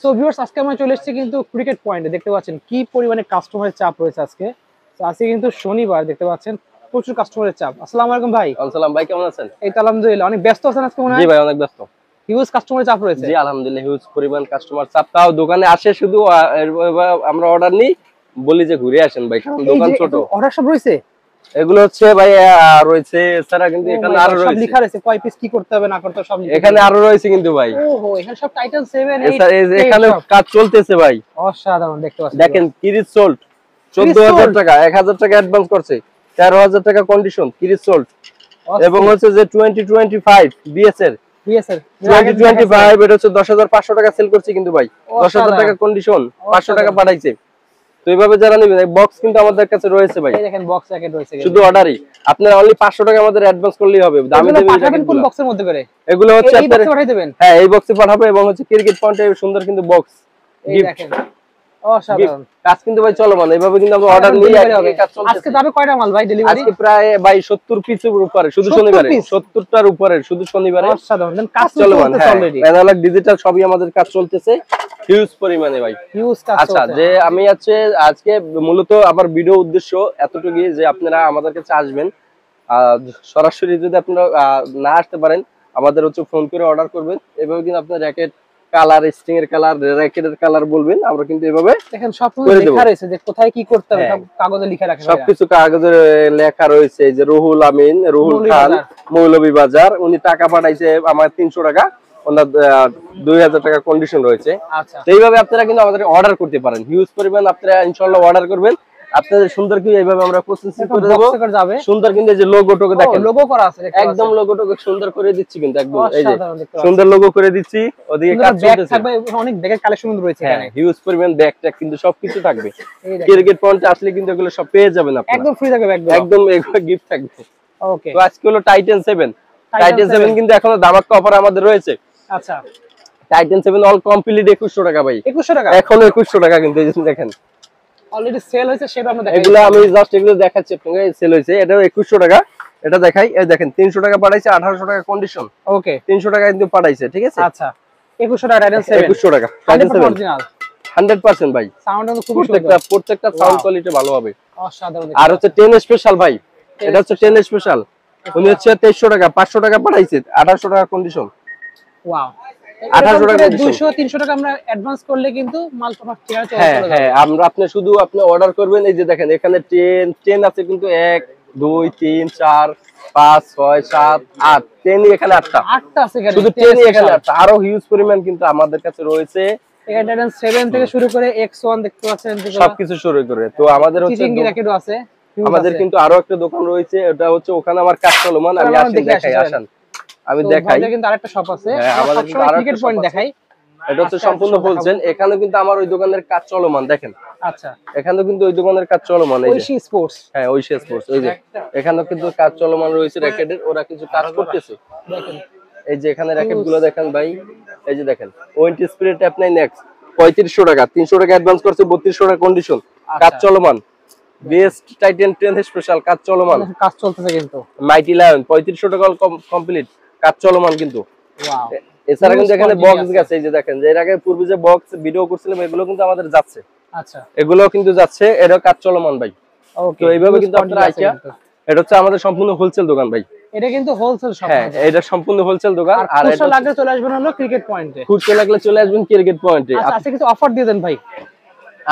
So viewers, আজকে আমরা চলে এসেছি কিন্তু ক্রিকেট পয়েন্টে। দেখতে পাচ্ছেন কি পরিমাণে কাস্টমারের চাপ রয়েছে আজকে। তো আজকে কিন্তু শনিবার, দেখতে পাচ্ছেন প্রচুর কাস্টমারের চাপ। আসসালামু আলাইকুম ভাই। আসসালাম ভাই, কেমন আছেন? এই তো আলহামদুলিল্লাহ। অনেক ব্যস্ত আছেন আজকে মনে হয়? জি ভাই, অনেক ব্যস্ত। হিউজ কাস্টমারের চাপ রয়েছে। জি আলহামদুলিল্লাহ, হিউজ পরিমাণ কাস্টমার চাপ। তাও দোকানে আসে শুধু আমরা অর্ডার নিই, বলি যে ঘুরে আসেন ভাই, কারণ দোকান ছোট। অর্ডার সব রয়েছে এগুলো হচ্ছে ভাই রয়েছে, এছাড়া কিন্তু এখানে আরো সব রয়েছে। লেখা রয়েছে কয় পিস কি করতে হবে না করতে হবে সব লেখা। এখানে আরো রয়েছে কিন্তু ভাই। ওহো, এখানে সব টাইটেল 7 এখানে কাজ চলতেছে ভাই। অসাধারণ দেখতে পাচ্ছেন। দেখেন কিরিজ সোল্ড 14000 টাকা, 1000 টাকা অ্যাডভান্স করছে, 13000 টাকা কন্ডিশন কিরিজ সোল্ড। এবং হচ্ছে যে 2025 বিএস এর 2025 এটা হচ্ছে 10500 টাকা সেল করছি কিন্তু ভাই, 10000 টাকা কন্ডিশন, 500 টাকা পাঠাইছে। তো এইভাবে যারা নেবেন, এই বক্স কিন্তু আমাদের কাছে রয়েছে ভাই। এই দেখেন বক্স প্যাকেট রয়েছে, শুধু অর্ডারই আপনারা অনলি 500 টাকা আমাদের অ্যাডভান্স করলেই হবে। দামি দামি পাঠাবেন কোন বক্সের মধ্যে করে? এগুলো হচ্ছে এই বক্সে পাঠিয়ে দেবেন। হ্যাঁ, এই বক্সে পাঠাবো। এবং হচ্ছে ক্রিকেট পয়েন্টে সুন্দর কিন্তু বক্স এই দেখেন অসাধারণ কাজ কিন্তু ভাই চলমান। এইভাবে কিন্তু আমরা অর্ডার নিয়ে কাজ চলছে। আজকে যাবে কয়টা মাল ভাই ডেলিভারি? আজকে প্রায় ভাই 70 পিসের উপরে, শুধু শনিবারে 70টার উপরে, শুধু শনিবারে। অসাধারণ কাজ চলমান। চলতেছে অলরেডি। অ্যানালগ ডিজিটাল সবই আমাদের কাজ চলতেছে হিউজ পরিমাণে ভাই, হিউজ কাজ। আচ্ছা, যে আমি আজকে মূলত আমার ভিডিও উদ্দেশ্য এতটুকুই যে আপনারা আমাদের কাছে আসবেন। সরাসরি যদি আপনারা না আসতে পারেন, আমাদের হচ্ছে ফোন করে অর্ডার করবেন। এভাবে কিন্তু আপনার র্যাকেট কালার, স্ট্রিং এর কালার, র্যাকেটের কালার বলবেন, আমরা কিন্তু এভাবে দেখেন সব লেখা রয়েছে যে কোথায় কি করতে হবে, সব কাগজে লেখা রাখা আছে। সবকিছু কাগজে লেখা রয়েছে। যে রুহুল আমিন, রুহুল খান, মৌলভীবাজার, উনি টাকা পাঠাইছে আমার 300 টাকা, ওনার 2000 টাকা কন্ডিশন রয়েছে। আচ্ছা, এইভাবে আপনারা কিন্তু আমাদের অর্ডার করতে পারেন। হিউজ পরিমাণ আপনারা ইনশাআল্লাহ অর্ডার করবেন। আপনাদের সুন্দর কি এইভাবে আমরা প্রসেসিং করে দেব। সুন্দর কিন্তু এই যে লোগো টোকে দেখেন, লোগো করা আছে, একদম লোগো টোকে সুন্দর করে দিচ্ছি কিন্তু একদম এই যে সুন্দর লোগো করে দিচ্ছি। ওদিকে কাজ চলতেছে, থাকবে অনেক ব্যাগের কালেকশন রয়েছে এখানে। হিউজ পরিমাণ ব্যাগ ট্যাগ কিন্তু সবকিছু থাকবে। ক্রিকেট পয়েন্টে আসলে কিন্তু এগুলো সব পেয়ে যাবেন আপনারা, একদম ফ্রি থাকবে, একদম এগুলো গিফট থাকবে। ওকে, তো আজকে হলো টাইটান 7। টাইটান 7 কিন্তু এখনো ধামাকা অফার আমাদের রয়েছে। আচ্ছা, টাইটান 7 অল কমপ্লিট 2100 টাকা ভাই। 2100 টাকা এখনো 2100 টাকা কিন্তু এই যে দেখেন অলরেডি সেল হয়েছে, সেটা আমরা দেখাই। এগুলো আমি জাস্ট এগুলো দেখাচ্ছি আপনাকে, সেল হয়েছে। এটা 2100 টাকা, এটা দেখাই। এই দেখেন 300 টাকা পাঠাইছে, 1800 টাকা কন্ডিশন। ওকে, 300 টাকা কিন্তু পাঠাইছে, ঠিক আছে। আচ্ছা, 2100 টাকা টাইটান 7, 2100 টাকা টাইটান 7 অরিজিনাল 100% ভাই। সাউন্ড খুব সুন্দর, প্রত্যেকটা সাউন্ড কোয়ালিটি ভালো হবে। অসাধারণ। আর হচ্ছে 10 স্পেশাল ভাই, এটা হচ্ছে 10 স্পেশাল। উনি হচ্ছে 2300 টাকা, 500 টাকা পাঠাইছে, 1800 টাকা কন্ডিশন। ওয়াও, 1800 টাকা 200 300 টাকা আমরা অ্যাডভান্স করলে কিন্তু মাল তোমার ঠিকানা চলে যাবে। হ্যাঁ, আপনি শুধু অর্ডার করবেন। এই যে দেখেন এখানে 10 আছে কিন্তু 1 2 3 4 5 6 7 8 10ই এখানে 8টা আছে এখানে, শুধু 10ই এখানে 8টা। আরো হিউজ পরিমাণ কিন্তু আমাদের কাছে রয়েছে। এখানে টাইটান 7 থেকে শুরু করে X1 দেখতে পাচ্ছেন, সবকিছু শুরু করে। তো আমাদের হচ্ছে র্যাকেটও আছে। আমাদের কিন্তু আরো একটা দোকান রয়েছে, ওটা হচ্ছে ওখানে আমার কাজ চলমান। আমি দেখাই, আসেন আমি দেখাই। কিন্তু আরেকটা শপ আছে, আমাদের কিন্তু আরো ক্রিকেট পয়েন্ট দেখাই। এটা হচ্ছে সম্পূর্ণ হোলসেল। এখানে কিন্তু আমার ওই দোকানের কাজ চলমান, দেখেন। আচ্ছা, এখানে কিন্তু ওই দোকানের কাজ চলমান, এই যে ঐশী স্পোর্টস। হ্যাঁ, ঐশী স্পোর্টস। ওই যে এখানেও কিন্তু কাজ চলমান রয়েছে র্যাকেটের, ওরা কিছু কাজ করতেছে। দেখেন এই যে এখানে র্যাকেট গুলো দেখেন ভাই, এই যে দেখেন ওয়েন্টি স্প্রে ট্যাপ 9X 3500 টাকা, 300 টাকা অ্যাডভান্স করছে, 3200 টাকা কন্ডিশন, কাজ চলমান। বেস্ট টাইটান 10 স্পেশাল কাজ চলমান, কাজ চলতেছে কিন্তু। মাইটি লায়ন 3500 টাকা কমপ্লিট, কাজ চলমান কিন্তু। ওয়াও, এছাড়া কিন্তু এখানে বক্স গেছে, এই যে দেখেন, যে এর আগে পূর্বে যে বক্স ভিডিও করছিলাম, এগুলো কিন্তু আমাদের যাচ্ছে। আচ্ছা, এগুলো কিন্তু যাচ্ছে, এটা কাজ চলমান ভাই। ওকে, তো এইভাবে কিন্তু আপনারা আইসা, এটা হচ্ছে আমাদের সম্পূর্ণ হোলসেল দোকান ভাই। এটা কিন্তু হোলসেল শপ। হ্যাঁ, এটা সম্পূর্ণ হোলসেল দোকান। আর খুচরা লাগলে চলে আসবেন হলো ক্রিকেট পয়েন্টে। খুচরা লাগলে চলে আসবেন ক্রিকেট পয়েন্টে। আচ্ছা, কিছু অফার দিয়ে দেন ভাই।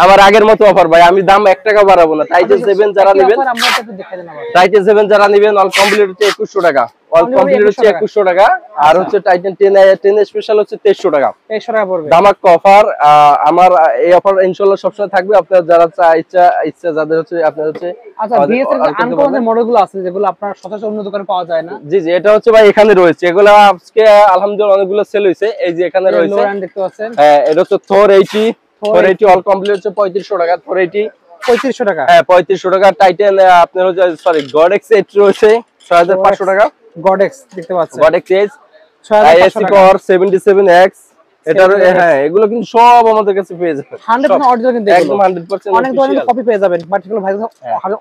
আবার আগের মতো অফার ভাই, আমি দাম 1 টাকা বাড়াবো না। টাইটান 7 যারা নেবেন, টাইটান 7 যারা নেবেন, অল কমপ্লিট হচ্ছে 2100 টাকা, অল কমপ্লিট হচ্ছে 2100 টাকা। আর হচ্ছে টাইটান 10 স্পেশাল হচ্ছে 2300 টাকা, 2300 টাকা পড়বে। ধামাকা অফার। আমার এই অফার ইনশাআল্লাহ সবসময় থাকবে। আপনারা যারা ইচ্ছা যাদের হচ্ছে আপনাদের হচ্ছে। আচ্ছা, বিএস এর আনকমন মডেলগুলো আছে যেগুলো আপনার সচরাচর অন্য দোকানে পাওয়া যায় না। জি, এটা হচ্ছে ভাই এখানে রয়েছে। এগুলো আজকে আলহামদুলিল্লাহ অনেকগুলো সেল হইছে। এই যে এখানে রয়েছে, দেখতে পাচ্ছেন। হ্যাঁ, এটা হচ্ছে থর 80 অল কমপ্লিট হচ্ছে 3500 টাকা। থর 80 3500 টাকা, হ্যাঁ 3500 টাকা। টাইটান আপনার হচ্ছে সরি গডেক্স 8 রয়েছে 6500 টাকা। গডেক্স দেখতে পাচ্ছেন, গডেক্স 8 6500 আইএসসি পাওয়ার 77X এটার হ্যাঁ এগুলো কিন্তু সব আমাদের কাছে পেয়ে যাবেন 100% অরিজিনাল কিন্তু একদম 100% অনেক ধরনের কপি পেয়ে যাবেন বাট এগুলো ভাই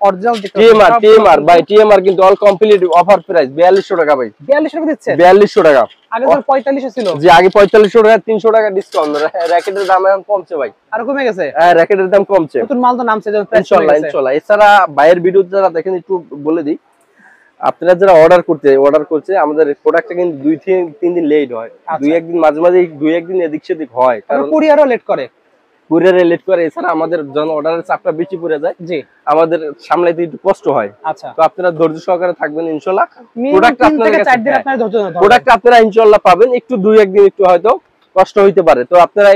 অরিজিনাল দেখতে টিএমআর ভাই টিএমআর কিন্তু অল কমপ্লিট অফার প্রাইস 4200 টাকা ভাই 4200 টাকা দিচ্ছে 4200 টাকা আগে তো 4500 ছিল জি আগে 4500 টাকা 300 টাকা ডিসকাউন্ট র‍্যাকেটের দাম এখন কমছে ভাই আর কমে গেছে হ্যাঁ র‍্যাকেটের দাম কমছে নতুন মাল তো নামছে ইনশাআল্লাহ ইনশাআল্লাহ এছাড়া বাইরের ভিডিও যারা দেখেন একটু বলে দিই আপনারা যারা অর্ডার করছে আমাদের প্রোডাক্টটা কিন্তু 2-3 দিন লেট হয় দুই একদিন মাঝে মাঝে দুই একদিন এদিক সেদিক হয় কারণ কুরিয়ারও লেট করে কুরিয়ারে লেট করে এছাড়া আমাদের যখন অর্ডারের চাপটা বেশি পড়ে যায় জি আমাদের সামলাইতে একটু কষ্ট হয় আচ্ছা তো আপনারা ধৈর্য সহকারে থাকবেন ইনশাআল্লাহ প্রোডাক্ট আপনাদের কাছে 4 দিন আপনারা ধৈর্য ধরুন প্রোডাক্ট আপনারা ইনশাআল্লাহ পাবেন একটু দুই একদিন একটু হয়তো কষ্ট হইতে পারে তো আপনারা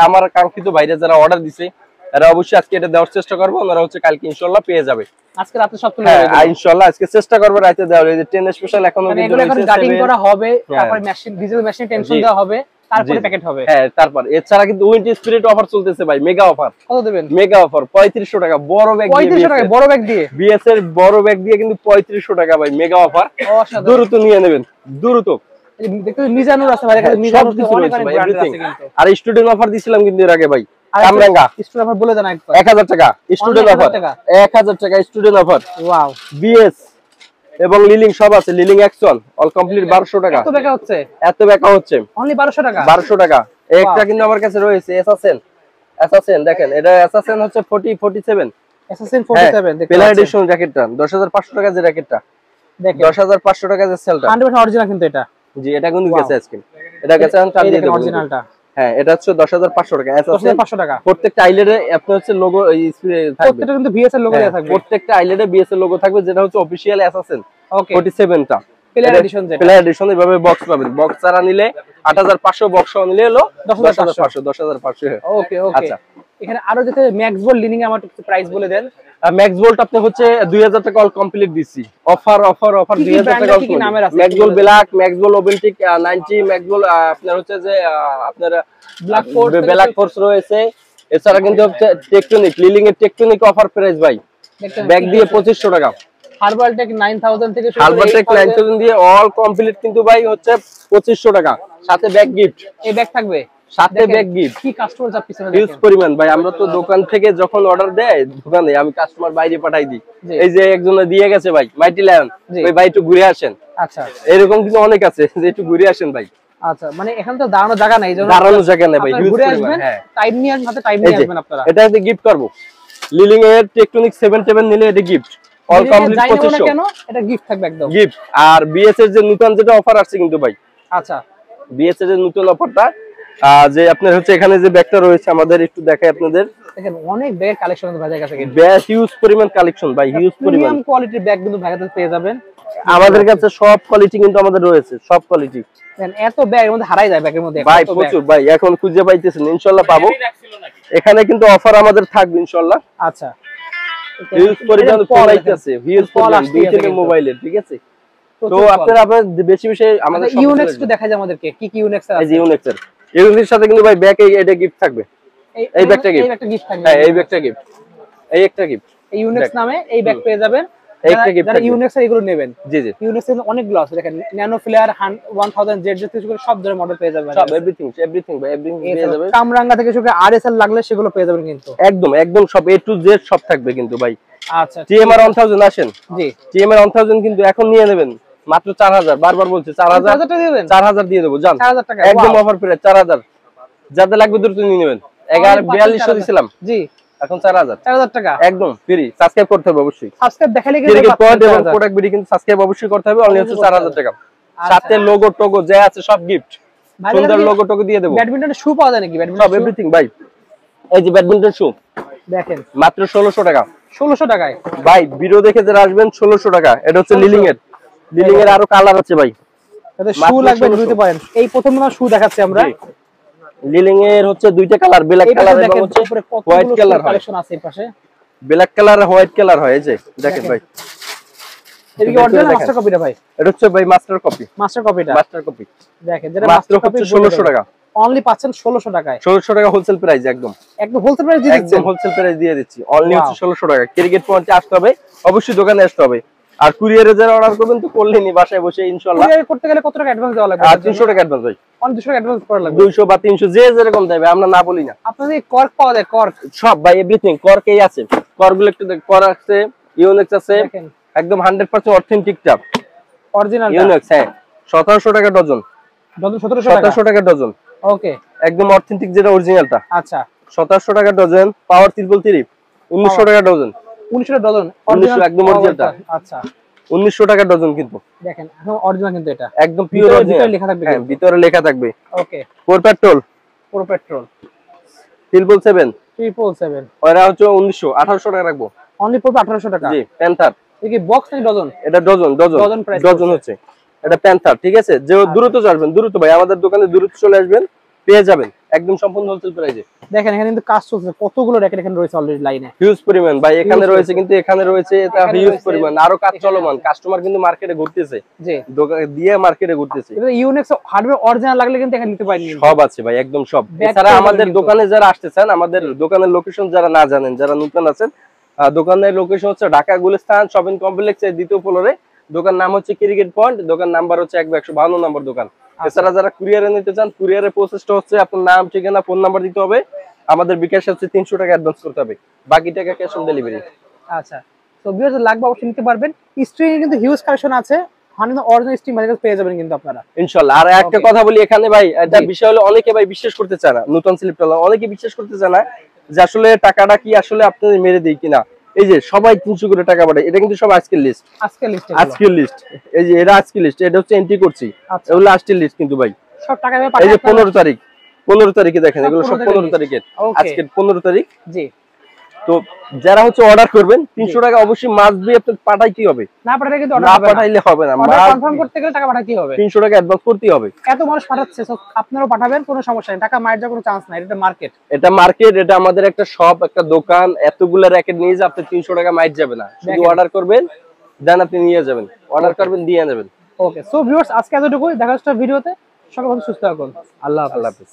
আমার কাঙ্ক্ষিত ভাইরা যারা অর্ডার দিছে এরা অবশ্যই আজকে এটা দেওয়ার চেষ্টা করবো ওনারা হচ্ছে কালকে ইনশাআল্লাহ পেয়ে যাবে আজকে রাতে সব তুলে দেব ইনশাআল্লাহ আজকে চেষ্টা করব রাতে দেওয়ার এই যে 10 স্পেশাল এখনো কিন্তু এগুলো এখন কাটিং করা হবে তারপর মেশিন ডিজেল মেশিন টেনশন দেওয়া হবে তারপরে প্যাকেট হবে হ্যাঁ তারপর এছাড়া কিন্তু উইন্ড স্পিরিট অফার চলতেছে ভাই মেগা অফার কত দিবেন মেগা অফার 3500 টাকা বড় ব্যাগ 3500 টাকা বড় ব্যাগ দিয়ে বিএস এর বড় ব্যাগ দিয়ে কিন্তু 3500 টাকা ভাই মেগা অফার দ্রুত নিয়ে নেবেন দ্রুত দেখতে মিজানুর আছে ভাই দেখেন মিজানুর অনেক অনেক ব্র্যান্ড আছে কিন্তু আর স্টুডেন্ট অফার দিছিলাম কিন্তু এর আগে ভাই কামরাঙ্গা স্টুডেন্ট অফার বলে দেন একবার 1000 টাকা স্টুডেন্ট অফার 1000 টাকা স্টুডেন্ট অফার ওয়াও বিএস এবং লিলিং সব আছে লিলিং অ্যাকশন অল কমপ্লিট 1200 টাকা এত বেকা হচ্ছে অনলি 1200 টাকা 1200 টাকা একটা কিন্তু আমার কাছে রয়েছে অ্যাসাসিন দেখেন এটা অ্যাসাসিন হচ্ছে 47 অ্যাসাসিন 47 দেখতে পেলা এডিশন জ্যাকেটটা 10500 টাকা যে জ্যাকেটটা দেখেন 10500 টাকা যে সেলটা 100% অরিজিনাল কিন্তু এটা জি এটা কিন্তু গেছে আজকে এটা গেছে আমি চার দিয়ে দেব অরিজিনালটা হ্যাঁ এটা হচ্ছে 10500 টাকা 10500 টাকা প্রত্যেকটা আইলেটে আপনার হচ্ছে লোগো থাকবে প্রত্যেকটা কিন্তু বিএস এর লোগো দেয়া থাকবে প্রত্যেকটা আইলেটে বিএস এর লোগো থাকবে যেটা হচ্ছে অফিশিয়াল অ্যাসাসিন ওকে 47 টা প্লেয়ার এডিশন যেটা প্লেয়ার এডিশন এভাবে বক্স পাবেন বক্স ছাড়া নিলে 8500 বক্স সহ নিলে হলো 10500 ওকে ওকে আচ্ছা এখানে আরো যেতে ম্যাক্স বোল্ট লিনিং আমার একটু প্রাইস বলে দেন ম্যাক্স বোল্ট আপনি হচ্ছে 2000 টাকা অল কমপ্লিট দিছি অফার 2000 টাকা Max Bolt black Max Bolt ওবেন্টিক 90 ম্যাক্স বোল্ট আপনার হচ্ছে যে আপনার ব্ল্যাক ফোর্স রয়েছে এছাড়া কিন্তু হচ্ছে টেকটনিক লিলিং এর টেকটনিক অফার প্রাইস ভাই ব্যাগ দিয়ে 2500 টাকা হারবালটেক 9000 থেকে শুরু হারবালটেক 9000 দিয়ে অল কমপ্লিট কিন্তু ভাই হচ্ছে 2500 টাকা সাথে ব্যাগ গিফট এই ব্যাগ থাকবে সাথে ব্যাগ গিফট কি কাস্টমার যা পিছনে হিউজ পরিমাণ ভাই আমরা তো দোকান থেকে যখন অর্ডার দেয় দোকানে আমি কাস্টমার বাইরে পাঠাই দিই এই যে একজন দিয়ে গেছে ভাই মাইটি লায়ন ওই ভাই একটু ঘুরে আসেন আচ্ছা এরকম কিন্তু অনেক আছে যে একটু ঘুরে আসেন ভাই আচ্ছা মানে এখানে তো দাঁড়ানোর জায়গা নাই এইজন্য দাঁড়ানোর জায়গা নেই ভাই হিউজ পরিমাণ হ্যাঁ টাইম নিয়ে হাতে টাইম নিয়ে আসবেন আপনারা এটা একটা গিফট করব লিলিং এর টেকটনিক 77 নিলে এটা গিফট অল কমপ্লিট 2500 কেন এটা গিফট থাকবে একদম গিফট আর বিএস এর যে নতুন যেটা অফার আছে কিন্তু ভাই আচ্ছা বিএস এর নতুন অফারটা যে আপনার হচ্ছে এখানে যে ব্যাগটা রয়েছে আমাদের একটু দেখাই আপনাদের দেখেন অনেক ব্যাগ কালেকশন ভাইদের কাছে কিন্তু ব্যাগ হিউজ পরিমাণ কালেকশন ভাই হিউজ পরিমাণ প্রিমিয়াম কোয়ালিটির ব্যাগ কিন্তু ভাইদের কাছে পেয়ে যাবেন আমাদের কাছে সব কোয়ালিটি কিন্তু আমাদের রয়েছে সব কোয়ালিটি দেখেন এত ব্যাগের মধ্যে হারাই যায় ব্যাগের মধ্যে ভাই প্রচুর ভাই এখন খুঁজে পাইতেছেন ইনশাআল্লাহ পাবো এখানে কিন্তু অফার আমাদের থাকবে ইনশাআল্লাহ আচ্ছা হিউজ পরিমাণ পলাইতেছে হিউজ পরিমাণ ডিজিটাল মোবাইলে ঠিক আছে তো আপনারা বেশি বেশি আমাদের ইউনেক্স একটু দেখা যায় আমাদেরকে কি কি ইউনেক্স আছে এই যে ইউনেক্স এর ইউনেক্সের সাথে কিন্তু ভাই ব্যাগ এটা গিফট থাকবে এই ব্যাগটা গিফট থাকবে হ্যাঁ এই ব্যাগটা গিফট এই একটা গিফট এই ইউনেক্স নামে এই ব্যাগ পেয়ে যাবেন একটা গিফট যারা ইউনেক্স এর এগুলো নেবেন জি জি ইউনেক্স এর অনেকগুলো আছে দেখেন ন্যানো ফ্লেয়ার 1000 জেড থেকে শুরু করে সব ধরনের মডেল পেয়ে যাবেন সব এভরিথিং ভাই এভরিথিং পেয়ে যাবেন কামরাঙ্গা থেকে শুরু করে আরএসএল লাগলে সেগুলো পেয়ে যাবেন কিন্তু একদম সব এ টু জেড সব থাকবে কিন্তু ভাই আচ্ছা টিএমআর 1000 আসেন জি টিএমআর 1000 কিন্তু এখন নিয়ে নেবেন মাত্র 4000 বারবার বলছি 4000 টাকা দিবেন 4000 দিয়ে দেব জান 4000 টাকা একদম অফার প্রাইস 4000 যাদের লাগবে দ্রুত নিয়ে নেবেন 4200 দিছিলাম জি এখন 4000 টাকা একদম ফ্রি সাবস্ক্রাইব করতে হবে অবশ্যই সাবস্ক্রাইব দেখালে কি ক্রিকেট পয়েন্ট এবং প্রোডাক্ট ভিডিও কিন্তু সাবস্ক্রাইব অবশ্যই করতে হবে অনলি হচ্ছে 4000 টাকা সাথে লোগো টোগো যা আছে সব গিফট সুন্দর লোগো টোগো দিয়ে দেব ব্যাডমিন্টনের শু পাওয়া যায় নাকি ব্যাডমিন্টন সব এভরিথিং ভাই এই যে ব্যাডমিন্টন শু দেখেন মাত্র 1600 টাকা 1600 টাকায় ভাই ভিডিও দেখে যারা আসবেন 1600 টাকা এটা হচ্ছে লিলিং এর আরো কালার আছে ভাই তাতে শু লাগবে নিতে পারেন এই প্রথম নাম্বার শু দেখাচ্ছি আমরা লিলিং এর হচ্ছে দুইটা কালার ব্ল্যাক কালার এবং হচ্ছে হোয়াইট কালার কালেকশন আছে এই পাশে ব্ল্যাক কালার আর হোয়াইট কালার হয় এই যে দেখেন ভাই এদিকে অরিজিনাল মাস্টার কপিটা ভাই এটা হচ্ছে ভাই মাস্টার কপি দেখেন যেটা মাত্র হচ্ছে 1600 টাকা অনলি পাচ্ছেন 1600 টাকায় 1600 টাকা হোলসেল প্রাইস একদম হোলসেল প্রাইস দিয়ে দিচ্ছেন একদম হোলসেল প্রাইস দিয়ে দিচ্ছি অনলি হচ্ছে 1600 টাকা ক্রিকেট পয়েন্টে আসতে হবে অবশ্যই দোকানে আসতে হবে আর কুরিয়ারে যারা অর্ডার করবেন তো করলেনই বাসায় বসে ইনশাআল্লাহ। কুরিয়ার করতে গেলে কত টাকা অ্যাডভান্স দেওয়া লাগবে? 300 টাকা অ্যাডভান্স ভাই। 200 টাকা অ্যাডভান্স করা লাগবে। 200 বা 300 যে যেরকম দেবে আমরা না বলি না। আপনাদের কর্ক পাওয়া যায়, কর্ক সব ভাই এভরিথিং কর্কেই আছে। কর্কগুলো একটু কর আছে, ইউনিক্স আছে, দেখেন একদম 100% অথেন্টিক টা অরিজিনাল ইউনিক্স। হ্যাঁ 1700 টাকা ডজন। ডজন 1700 টাকা। 1700 টাকা ডজন। ওকে একদম অথেন্টিক যেটা অরিজিনালটা। আচ্ছা 1700 টাকা ডজন। পাওয়ার 333 1900 টাকা ডজন। 1900 টাকা ডজন 1900 একদম অরিজিনালটা। আচ্ছা 1900 টাকা ডজন কিন্তু। দেখেন এখন অরিজিনাল কিন্তু এটা একদম পিওর অরিজিনাল লেখা থাকবে। হ্যাঁ ভিতরে লেখা থাকবে। ওকে ফোর পেট্রোল পুরো পেট্রোল 777 777 ওরা হচ্ছে 1900 1800 টাকা রাখবো। অনলি পড়বে 1800 টাকা। জি প্যান্থার। এই কি বক্স নাকি ডজন? এটা dozen dozen dozen price dozen হচ্ছে এটা প্যান্থার। ঠিক আছে যে দ্রুত আসবেন, দ্রুত ভাই আমাদের দোকানে দ্রুত চলে আসবেন, পেয়ে যাবেন একদম সম্পূর্ণ হোলসেল প্রাইসে। দেখেন এখানে কিন্তু কাজ চলছে, কতগুলো র্যাকেট এখানে রয়েছে অলরেডি লাইনে। হিউজ পরিমাণ ভাই এখানে Huge রয়েছে, রয়েছে। কিন্তু এখানে রয়েছে এটা এখানে হিউজ রয়েছে, পরিমাণ আরো কাজ এখানে চলমান। আছে। কাস্টমার কিন্তু মার্কেটে ঘুরতেছে, জি দোকান দিয়ে মার্কেটে ঘুরতেছে। এটা ইউনিক্স হার্ডওয়্যার অরিজিনাল লাগলে কিন্তু এখানে নিতে পারেন। সব আছে ভাই একদম সব। Back এছাড়া করে আমাদের কিন্তু। দোকানে যারা আসতে চান, আমাদের দোকানের লোকেশন যারা না জানেন, যারা নতুন আছেন, দোকানের লোকেশন হচ্ছে ঢাকা গুলিস্তান শপিং কমপ্লেক্সের দ্বিতীয় ফ্লোরে। দোকান নাম হচ্ছে ক্রিকেট পয়েন্ট, দোকান নাম্বার হচ্ছে 152 নম্বর দোকান। এছাড়া যারা কুরিয়ারে নিতে চান, কুরিয়ারের প্রসেসটা হচ্ছে আপনার নাম, ঠিকানা, ফোন নাম্বার দিতে হবে। আমাদের বিকাশ হচ্ছে 300 টাকা অ্যাডভান্স করতে হবে, বাকি টাকা ক্যাশ অন ডেলিভারি। আচ্ছা তো ভিউয়ার্স লাগবে অবশ্যই নিতে পারবেন। স্ট্রিং কিন্তু হিউজ কালেকশন আছে, 100 অরিজিনাল স্ট্রিং মার্কেট পেয়ে যাবেন কিন্তু আপনারা ইনশাআল্লাহ। আর একটা Okay. কথা বলি এখানে ভাই, এটা জি। বিষয় হলো অনেকে ভাই বিশ্বাস করতে চায় না, নতুন স্লিপটা অনেকে বিশ্বাস করতে চায় না যে আসলে টাকাটা কি আসলে আপনাদের মেরে দেই কিনা। এই যে সবাই 300 করে টাকা পাঠায়, এটা কিন্তু সব আজকের লিস্ট। আজকে লিস্টে আজকের লিস্ট, এই যে এটা আজকের লিস্ট, এটা হচ্ছে এন্ট্রি করছি, আচ্ছা এগুলো আজকের লিস্ট কিন্তু ভাই। সব টাকা দিয়ে এই যে পাঠান 15 তারিখ, 15 তারিখে দেখেন, সব এগুলো সব 15 15 তারিখের। Okay. আজকে 15 তারিখ। জি তো যারা হচ্ছে অর্ডার করবেন 300 টাকা অবশ্যই মাস্ট বি আপনার পাঠাইতে হবে, না পাঠালে কিন্তু না অর্ডার হবে না। পাঠাইলে হবে না। অর্ডার must কনফার্ম be করতে গেলে টাকা পাঠাতে হবে। 300 টাকা অ্যাডভান্স করতেই হবে। এত মানুষ পাঠাচ্ছে তো আপনারাও পাঠাবেন, কোনো সমস্যা নেই, টাকা মায়ের যাওয়ার কোনো চান্স নাই, এটা মার্কেট। এটা মার্কেট, এটা আমাদের একটা শপ, একটা দোকান। এতগুলা র্যাকেট নিয়ে যে আপনি 300 টাকা মাইট যাবে না, শুধু দেখেন। অর্ডার করবেন দেন আপনি নিয়ে যাবেন, অর্ডার করবেন দিয়ে নেবেন। ওকে সো ভিউয়ার্স আজকে এতটুকুই, দেখা হচ্ছে ভিডিওতে। সবাই ভালো সুস্থ থাকুন। আল্লাহ হাফেজ। আল্লাহ হাফেজ।